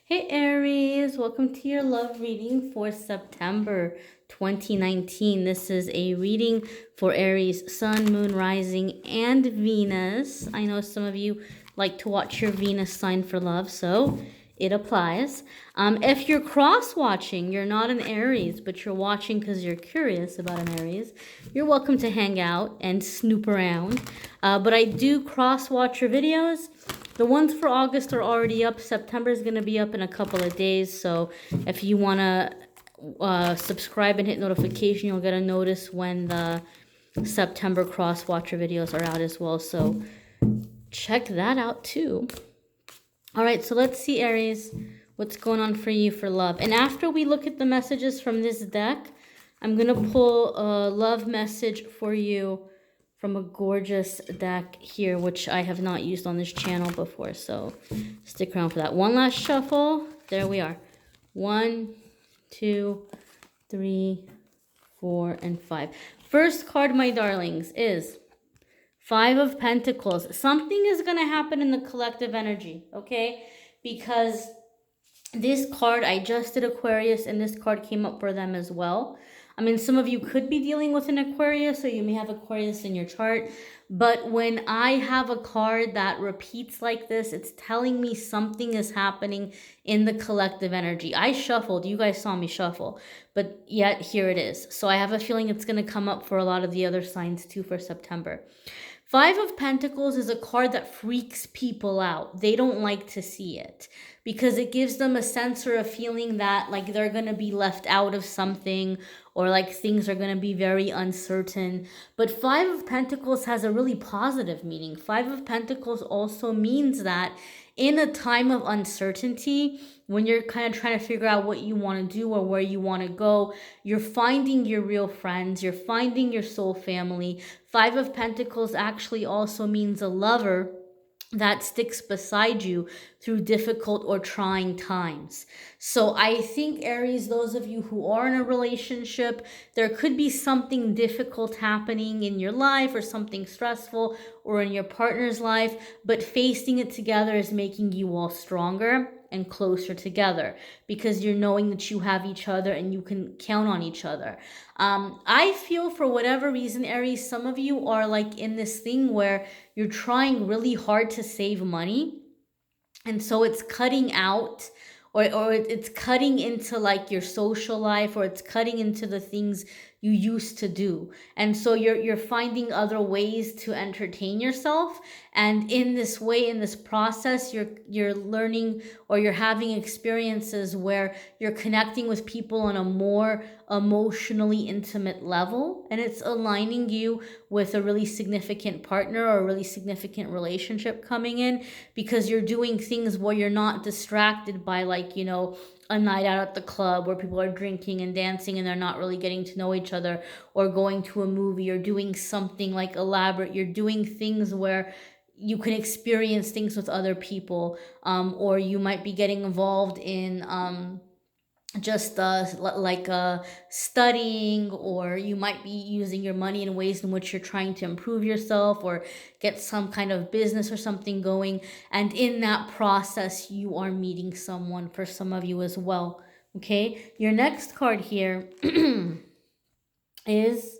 Hey Aries, welcome to your love reading for September 2019. This is a reading for Aries, Sun, Moon, Rising, and Venus. I know some of you like to watch your Venus sign for love, so it applies. If you're cross-watching, you're not an Aries, but you're watching because you're curious about an Aries, you're welcome to hang out and snoop around. But I do cross-watcher videos. The ones for August are already up. September is going to be up in a couple of days. So if you want to subscribe and hit notification, you'll get a notice when the September cross watcher videos are out as well. So check that out too. All right, so let's see, Aries, what's going on for you for love. And after we look at the messages from this deck, I'm going to pull a love message for you from a gorgeous deck here, which I have not used on this channel before, so stick around for that. One last shuffle. There we are. 1, 2, 3, 4, and 5. First card, my darlings, is 5 of Pentacles. Something is going to happen in the collective energy, okay? Because this card, I just did Aquarius, and this card came up for them as well. I mean, some of you could be dealing with an Aquarius, or you may have Aquarius in your chart. But when I have a card that repeats like this, it's telling me something is happening in the collective energy. I shuffled. You guys saw me shuffle. But yet, here it is. So I have a feeling it's going to come up for a lot of the other signs, too, for September. 5 of Pentacles is a card that freaks people out. They don't like to see it because it gives them a sense or a feeling that like they're going to be left out of something, or like things are going to be very uncertain. But 5 of Pentacles has a really positive meaning. 5 of Pentacles also means that in a time of uncertainty, when you're kind of trying to figure out what you want to do or where you want to go, you're finding your real friends, you're finding your soul family. 5 of Pentacles actually also means a lover that sticks beside you through difficult or trying times. So I think, Aries, those of you who are in a relationship, there could be something difficult happening in your life or something stressful or in your partner's life, but facing it together is making you all stronger and closer together because you're knowing that you have each other and you can count on each other. I feel for whatever reason, Aries, some of you are like in this thing where you're trying really hard to save money. And so it's cutting out, or it's cutting into like your social life, or it's cutting into the things you used to do. And so you're finding other ways to entertain yourself. And in this way, in this process, you're learning, or you're having experiences where you're connecting with people on a more emotionally intimate level, and it's aligning you with a really significant partner or a really significant relationship coming in, because you're doing things where you're not distracted by, like, you know, a night out at the club where people are drinking and dancing and they're not really getting to know each other, or going to a movie, or doing something like elaborate. You're doing things where you can experience things with other people, or you might be getting involved in just studying, or you might be using your money in ways in which you're trying to improve yourself or get some kind of business or something going. And in that process, you are meeting someone, for some of you as well. Okay, your next card here is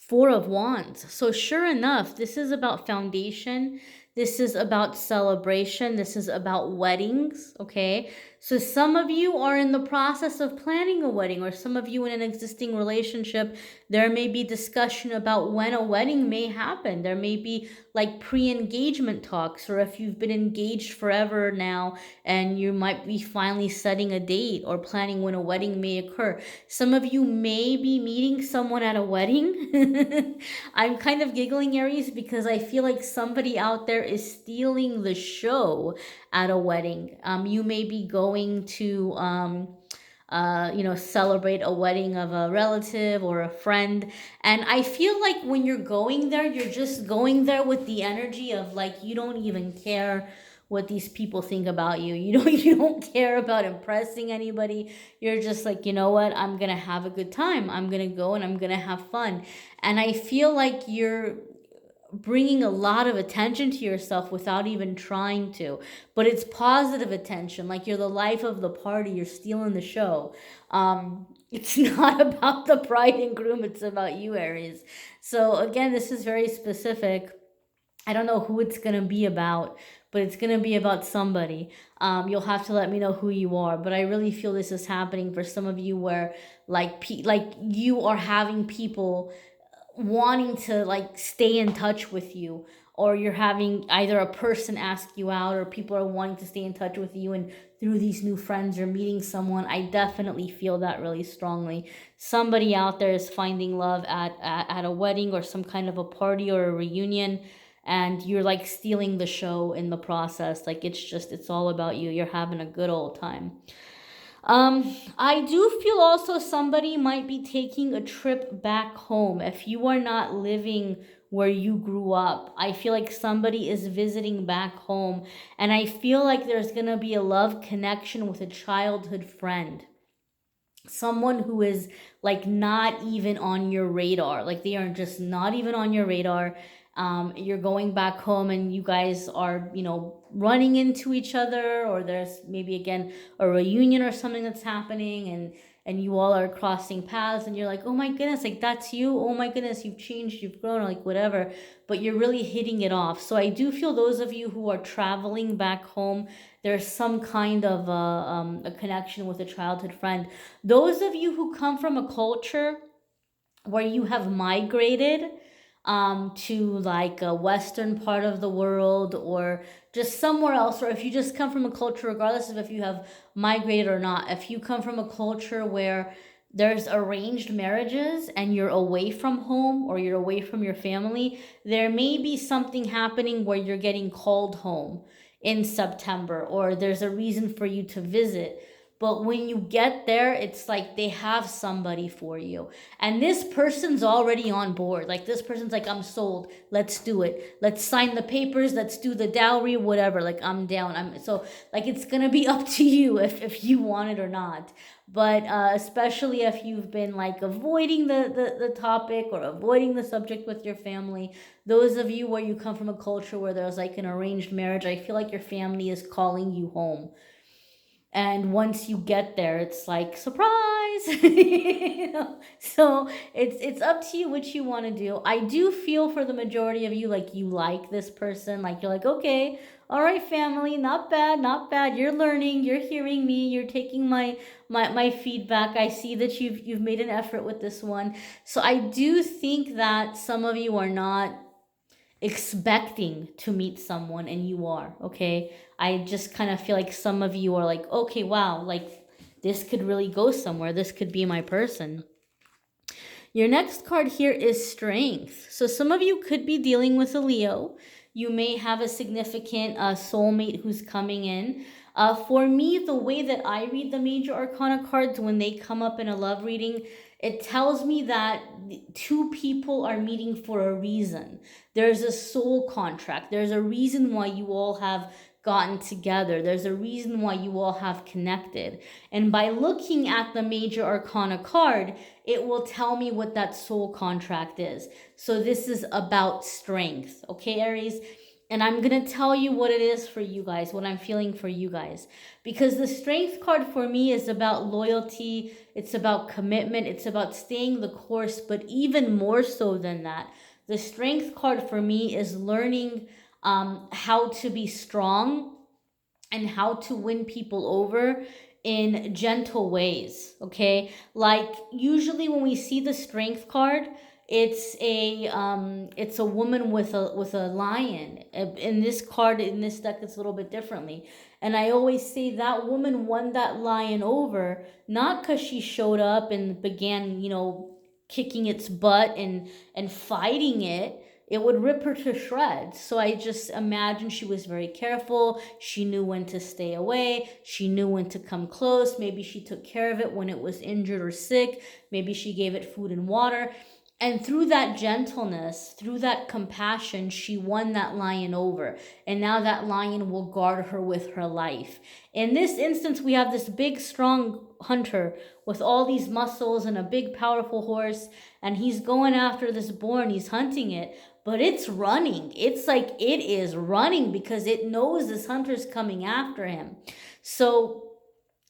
4 of Wands. So sure enough, this is about foundation. This is about celebration. This is about weddings, okay? So some of you are in the process of planning a wedding, or some of you in an existing relationship, there may be discussion about when a wedding may happen. There may be like pre-engagement talks, or if you've been engaged forever now and you might be finally setting a date or planning when a wedding may occur. Some of you may be meeting someone at a wedding. I'm kind of giggling, Aries, because I feel like somebody out there is stealing the show at a wedding. You may be going to celebrate a wedding of a relative or a friend. And I feel like when you're going there, you're just going there with the energy of like, you don't even care what these people think about you. You don't care about impressing anybody. You're just like, you know what? I'm going to have a good time. I'm going to go and I'm going to have fun. And I feel like you're bringing a lot of attention to yourself without even trying to. But it's positive attention, like you're the life of the party, you're stealing the show. It's not about the bride and groom, it's about you, Aries. So again, this is very specific. I don't know who it's going to be about, but it's going to be about somebody. You'll have to let me know who you are, but I really feel this is happening for some of you where like you are having people wanting to like stay in touch with you, or you're having either a person ask you out, or people are wanting to stay in touch with you, and through these new friends you're meeting someone. I definitely feel that really strongly. Somebody out there is finding love at a wedding or some kind of a party or a reunion, and you're like stealing the show in the process. Like it's all about you. You're having a good old time. I do feel also somebody might be taking a trip back home. If you are not living where you grew up, I feel like somebody is visiting back home, and I feel like there's gonna be a love connection with a childhood friend. Someone who is like not even on your radar. Like they are just not even on your radar. You're going back home and you guys are, running into each other, or there's maybe again a reunion or something that's happening, and you all are crossing paths, and you're like, oh my goodness, like that's you. Oh my goodness, you've changed, you've grown, like whatever. But you're really hitting it off. So I do feel those of you who are traveling back home, there's some kind of a connection with a childhood friend. Those of you who come from a culture where you have migrated to like a western part of the world, or just somewhere else, or if you just come from a culture, regardless of if you have migrated or not, if you come from a culture where there's arranged marriages and you're away from home or you're away from your family, there may be something happening where you're getting called home in September, or there's a reason for you to visit. But when you get there, it's like they have somebody for you. And this person's already on board. Like this person's like, I'm sold. Let's do it. Let's sign the papers. Let's do the dowry, whatever. Like I'm down. So like it's going to be up to you if you want it or not. But especially if you've been like avoiding the topic or avoiding the subject with your family, those of you where you come from a culture where there's like an arranged marriage, I feel like your family is calling you home. And once you get there, it's like surprise. So it's up to you what you want to do. I do feel for the majority of you like you like this person, like you're like, okay, all right, family, not bad, you're learning, you're hearing me, you're taking my feedback. I see that you've made an effort with this one. So I do think that some of you are not expecting to meet someone, and you are, okay? I just kind of feel like some of you are like, okay, wow, like this could really go somewhere. This could be my person. Your next card here is Strength. So some of you could be dealing with a Leo. You may have a significant soulmate who's coming in. For me, the way that I read the major arcana cards when they come up in a love reading, it tells me that two people are meeting for a reason. There's a soul contract. There's a reason why you all have gotten together. There's a reason why you all have connected. And by looking at the major arcana card, it will tell me what that soul contract is. So this is about strength, okay, Aries? And I'm going to tell you what it is for you guys, what I'm feeling for you guys. Because the Strength card for me is about loyalty, it's about commitment, it's about staying the course, but even more so than that, the Strength card for me is learning how to be strong and how to win people over in gentle ways, okay? Like usually when we see the Strength card, it's a woman with a lion. In this card, in this deck, it's a little bit differently. And I always say that woman won that lion over, not because she showed up and began, kicking its butt and fighting it. It would rip her to shreds. So I just imagine she was very careful. She knew when to stay away. She knew when to come close. Maybe she took care of it when it was injured or sick. Maybe she gave it food and water. And through that gentleness, through that compassion, she won that lion over. And now that lion will guard her with her life. In this instance, we have this big, strong hunter with all these muscles and a big, powerful horse. And he's going after this boar and he's hunting it. but it's running. It's like it is running because it knows this hunter's coming after him. So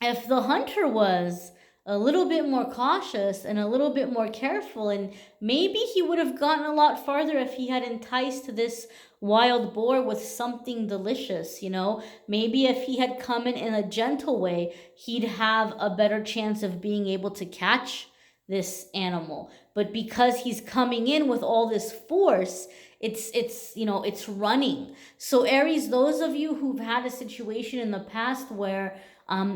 if the hunter was a little bit more cautious and a little bit more careful, and maybe he would have gotten a lot farther if he had enticed this wild boar with something delicious, you know. Maybe if he had come in a gentle way, he'd have a better chance of being able to catch this animal. But because he's coming in with all this force, it's you know, it's running. So Aries, those of you who've had a situation in the past where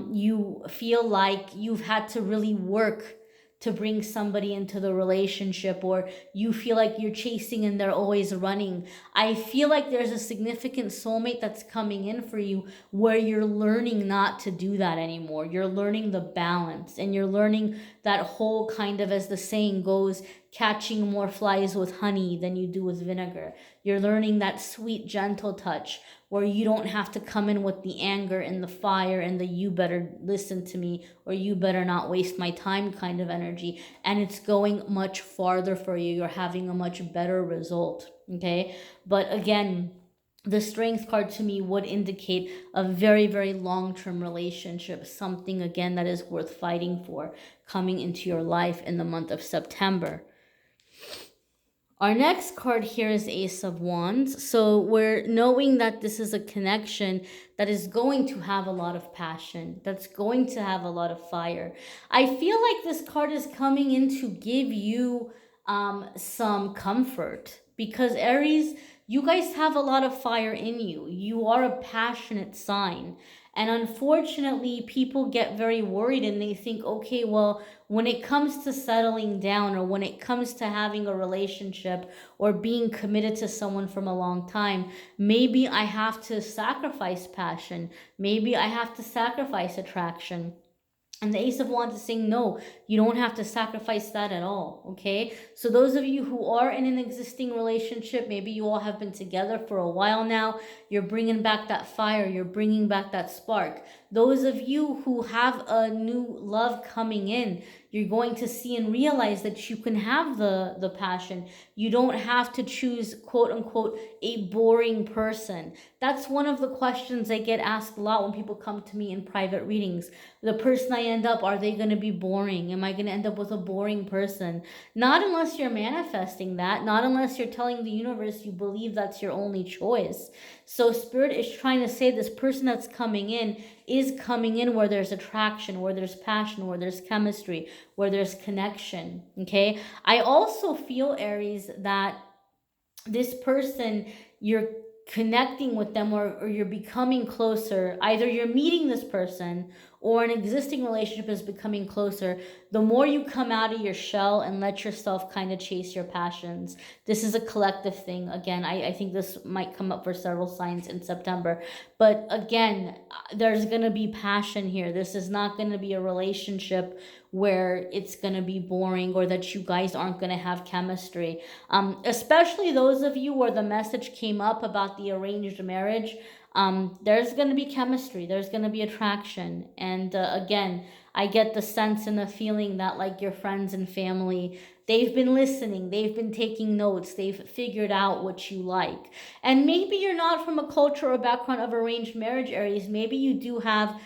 you feel like you've had to really work to bring somebody into the relationship, or you feel like you're chasing and they're always running, I feel like there's a significant soulmate that's coming in for you where you're learning not to do that anymore. You're learning the balance, and you're learning that whole kind of, as the saying goes, catching more flies with honey than you do with vinegar. You're learning that sweet, gentle touch where you don't have to come in with the anger and the fire and the you better listen to me or you better not waste my time kind of energy. And it's going much farther for you. You're having a much better result. Okay. But again, the Strength card to me would indicate a very, very long-term relationship, something again that is worth fighting for coming into your life in the month of September. Our next card here is Ace of Wands. So we're knowing that this is a connection that is going to have a lot of passion, that's going to have a lot of fire. I feel like this card is coming in to give you some comfort, because Aries, you guys have a lot of fire in you. You are a passionate sign. And unfortunately, people get very worried and they think, okay, well, when it comes to settling down, or when it comes to having a relationship or being committed to someone from a long time, maybe I have to sacrifice passion. Maybe I have to sacrifice attraction. And the Ace of Wands is saying, no, you don't have to sacrifice that at all, okay? So those of you who are in an existing relationship, maybe you all have been together for a while now, you're bringing back that fire, you're bringing back that spark. Those of you who have a new love coming in, you're going to see and realize that you can have the passion. You don't have to choose, quote unquote, a boring person. That's one of the questions I get asked a lot when people come to me in private readings. The person I end up, are they going to be boring? Am I going to end up with a boring person? Not unless you're manifesting that, not unless you're telling the universe you believe that's your only choice. So Spirit is trying to say this person that's coming in is coming in where there's attraction, where there's passion, where there's chemistry, where there's connection, okay? I also feel, Aries, that this person, you're connecting with them, or you're becoming closer. Either you're meeting this person or an existing relationship is becoming closer. The more you come out of your shell and let yourself kind of chase your passions. This is a collective thing. Again, I think this might come up for several signs in September. But again, there's going to be passion here. This is not going to be a relationship where it's going to be boring or that you guys aren't going to have chemistry. Especially those of you where the message came up about the arranged marriage. There's going to be chemistry. There's going to be attraction. And again, I get the sense and the feeling that, like, your friends and family, they've been listening. They've been taking notes. They've figured out what you like. And maybe you're not from a culture or background of arranged marriage, Aries. Maybe you do have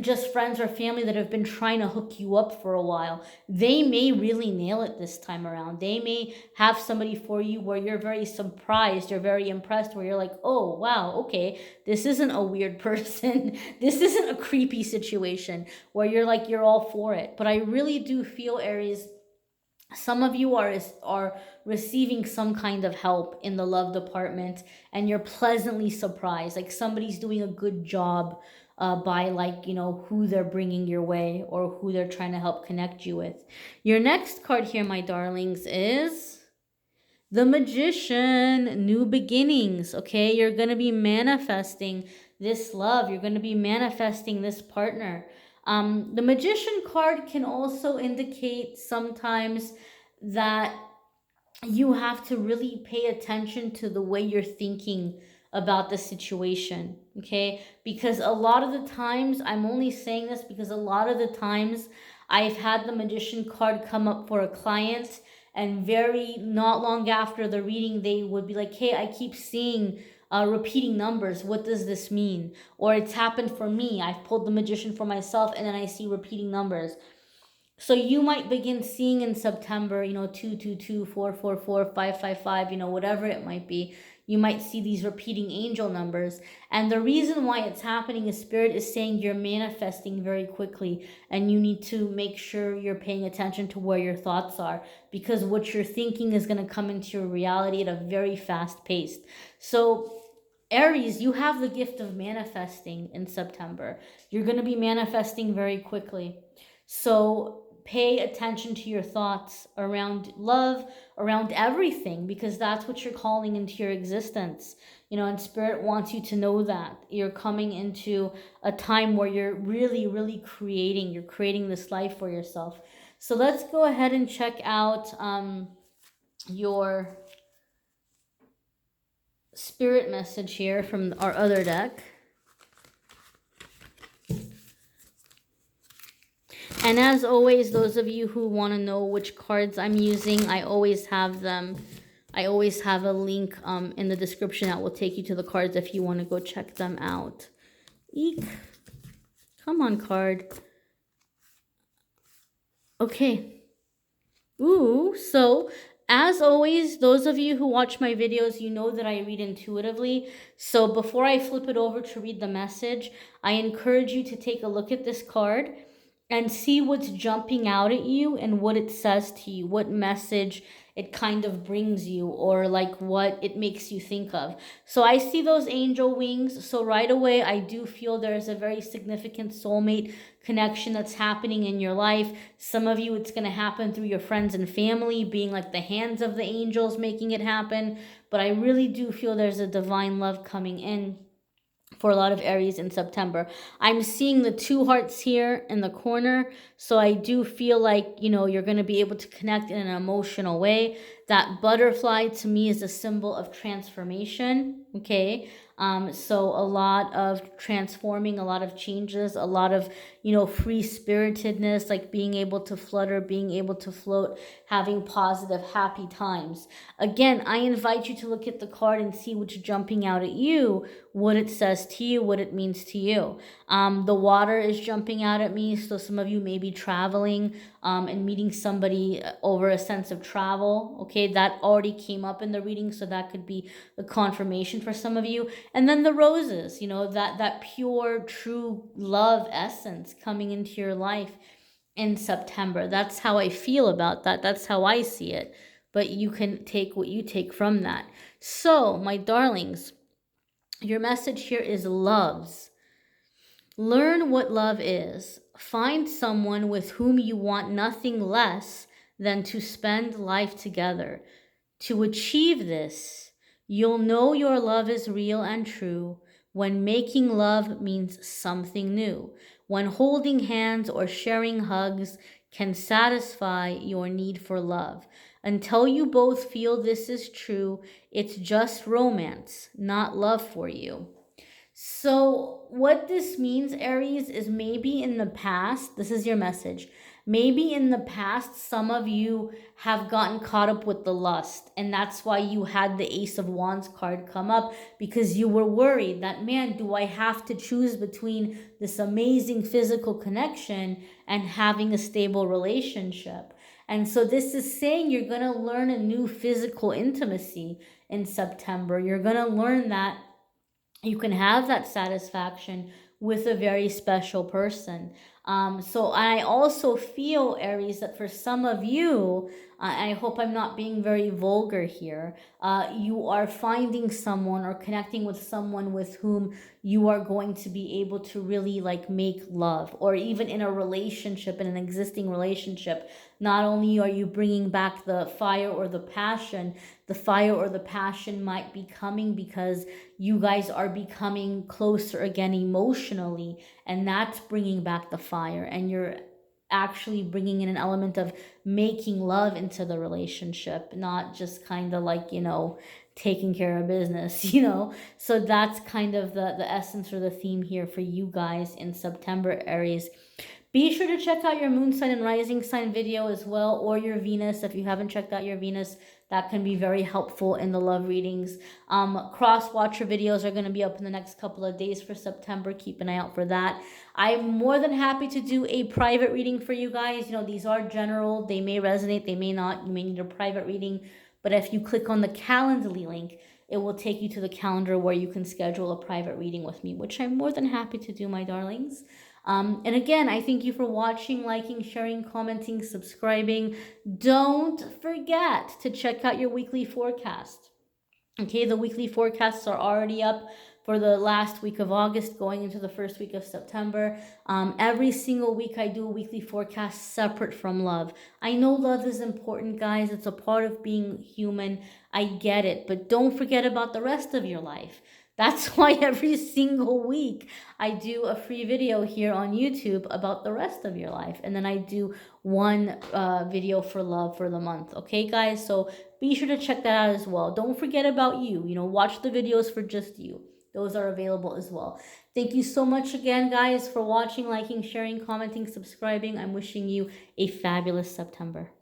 just friends or family that have been trying to hook you up for a while. They may really nail it this time around. They may have somebody for you where you're very surprised, you're very impressed, where you're like, oh, wow, okay, this isn't a weird person. This isn't a creepy situation, where you're like, you're all for it. But I really do feel, Aries, some of you are receiving some kind of help in the love department, and you're pleasantly surprised. Like, somebody's doing a good job by, like, you know, who they're bringing your way or who they're trying to help connect you with. Your next card here, my darlings, is the Magician. New beginnings, okay? You're going to be manifesting this love. You're going to be manifesting this partner. The Magician card can also indicate sometimes that you have to really pay attention to the way you're thinking about the situation, okay? Because a lot of the times, I'm only saying this because a lot of the times I've had the Magician card come up for a client, And very not long after the reading, they would be like, hey, I keep seeing repeating numbers. What does this mean? Or it's happened for me. I've pulled the magician for myself and then I see repeating numbers. So you might begin seeing in September, 222, 444, 555, whatever it might be. You might see these repeating angel numbers. And the reason why it's happening is Spirit is saying you're manifesting very quickly and you need to make sure you're paying attention to where your thoughts are, because what you're thinking is going to come into your reality at a very fast pace. So Aries, you have the gift of manifesting in September. You're going to be manifesting very quickly. So pay attention to your thoughts around love, around everything, because that's what you're calling into your existence. And Spirit wants you to know that you're coming into a time where you're really, really creating this life for yourself. So let's go ahead and check out your Spirit message here from our other deck. And as always, those of you who want to know which cards I'm using, I always have them. I always have a link in the description that will take you to the cards if you want to go check them out. Eek. Come on, card. Okay. Ooh, so as always, those of you who watch my videos, you know that I read intuitively. So before I flip it over to read the message, I encourage you to take a look at this card and see what's jumping out at you and what it says to you, what message it kind of brings you, or like what it makes you think of. So I see those angel wings. So right away, I do feel there's a very significant soulmate connection that's happening in your life. Some of you, it's going to happen through your friends and family, being like the hands of the angels making it happen. But I really do feel there's a divine love coming in for a lot of Aries in September. I'm seeing the 2 hearts here in the corner. So I do feel like, you're going to be able to connect in an emotional way. That butterfly to me is a symbol of transformation. Okay. So a lot of transforming, a lot of changes, a lot of, free spiritedness, like being able to flutter, being able to float, having positive, happy times. Again, I invite you to look at the card and see what's jumping out at you, what it says to you, what it means to you. The water is jumping out at me. So some of you may be traveling and meeting somebody over a sense of travel. Okay, that already came up in the reading. So that could be a confirmation for some of you. And then the roses, that pure, true love essence coming into your life in September. That's how I feel about that. That's how I see it. But you can take what you take from that. So, my darlings, your message here is loves. Learn what love is. Find someone with whom you want nothing less than to spend life together. To achieve this, you'll know your love is real and true when making love means something new, when holding hands or sharing hugs can satisfy your need for love. Until you both feel this is true, it's just romance, not love for you. So what this means, Aries, is maybe in the past, this is your message, maybe in the past, some of you have gotten caught up with the lust, and that's why you had the Ace of Wands card come up, because you were worried that, man, do I have to choose between this amazing physical connection and having a stable relationship? And so this is saying you're going to learn a new physical intimacy in September. You're going to learn that you can have that satisfaction with a very special person. So I also feel, Aries, that for some of you, I hope I'm not being very vulgar here, you are finding someone or connecting with someone with whom you are going to be able to really like make love, or even in a relationship, in an existing relationship. Not only are you bringing back the fire or the passion might be coming because you guys are becoming closer again emotionally, and that's bringing back the fire, and you're actually bringing in an element of making love into the relationship, not just kind of like, taking care of business, you know? So that's kind of the essence or the theme here for you guys in September, Aries. Be sure to check out your moon sign and rising sign video as well, or your Venus. If you haven't checked out your Venus, that can be very helpful in the love readings. Cross watcher videos are going to be up in the next couple of days for September. Keep an eye out for that. I'm more than happy to do a private reading for you guys. You know, these are general. They may resonate, they may not. You may need a private reading. But if you click on the Calendly link, it will take you to the calendar where you can schedule a private reading with me, which I'm more than happy to do, my darlings. And again, I thank you for watching, liking, sharing, commenting, subscribing. Don't forget to check out your weekly forecast. Okay, the weekly forecasts are already up for the last week of August going into the first week of September. Every single week I do a weekly forecast separate from love. I know love is important, guys. It's a part of being human. I get it, but don't forget about the rest of your life. That's why every single week I do a free video here on YouTube about the rest of your life. And then I do one video for love for the month. Okay, guys? So be sure to check that out as well. Don't forget about you. You know, watch the videos for just you. Those are available as well. Thank you so much again, guys, for watching, liking, sharing, commenting, subscribing. I'm wishing you a fabulous September.